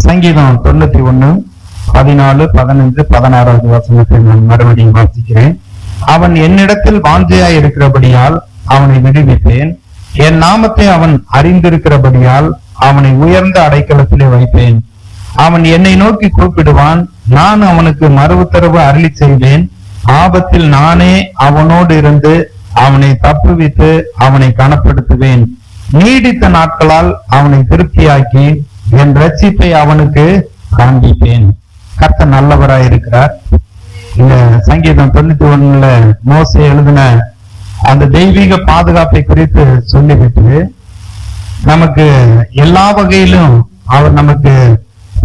சங்கீதம் 91 14, 15, 16 வசனத்தை நான் மறுபடியும் வாசிக்கிறேன். அவன் என்னிடத்தில் வாஞ்சையாய் இருக்கிறபடியால் அவனை விடுவிப்பேன். என் நாமத்தை அவன் அறிந்திருக்கிறபடியால் அவனை உயர்ந்த அடைக்கலத்திலே வைப்பேன். அவன் என்னை நோக்கி கூப்பிடுவான், நான் அவனுக்கு மறு உத்தரவு அருளி செய்வேன். ஆபத்தில் நானே அவனோடு இருந்து அவனை தப்புவித்து அவனை கனப்படுத்துவேன். நீடித்த நாட்களால் அவனை திருப்தியாக்கி என் ரட்சிப்பை அவனுக்கு காண்பிப்பேன். கர்த்தர் நல்லவராயிருக்கிறார். இந்த சங்கீதம் 91 மோசே எழுதின அந்த தெய்வீக பாதுகாப்பை குறித்து சொல்லிவிட்டு நமக்கு எல்லா வகையிலும் அவர் நமக்கு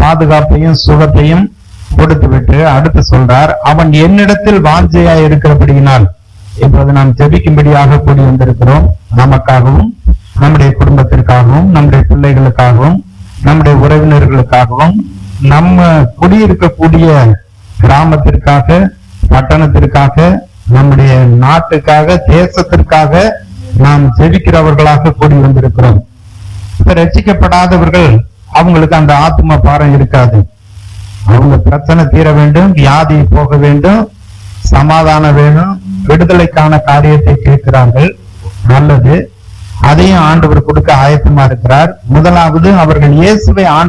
பாதுகாப்பையும் சுகத்தையும் கொடுத்து விட்டு அடுத்து சொல்றார், அவன் என்னிடத்தில் வாஞ்சையாய் இருக்கிறபடியினால். இப்போது நாம் ஜெபிக்கும்படியாக கூடி வந்திருக்கிறோம். நமக்காகவும் நம்முடைய குடும்பத்திற்காகவும் நம்முடைய பிள்ளைகளுக்காகவும் நம்முடைய உறவினர்களுக்காகவும் நம்ம குடியிருக்கக்கூடிய கிராமத்திற்காக பட்டணத்திற்காக நம்முடைய நாட்டுக்காக தேசத்திற்காக நாம் ஜெபிக்கிறவர்களாக கூடி வந்திருக்கிறோம். இப்ப ரட்சிக்கப்படாதவர்கள் அவங்களுக்கு அந்த ஆத்ம பாரம் இருக்காது. அவங்க பிரச்சனை தீர வேண்டும், வியாதி போக வேண்டும், சமாதானம் வேணும், விடுதலைக்கான காரியத்தை கேட்கிறார்கள். நல்லது, அதையும் ஆண்டவர் கொடுக்க ஆயத்தமா இருக்கிறார். முதலாவது அவர்கள் இயேசுவை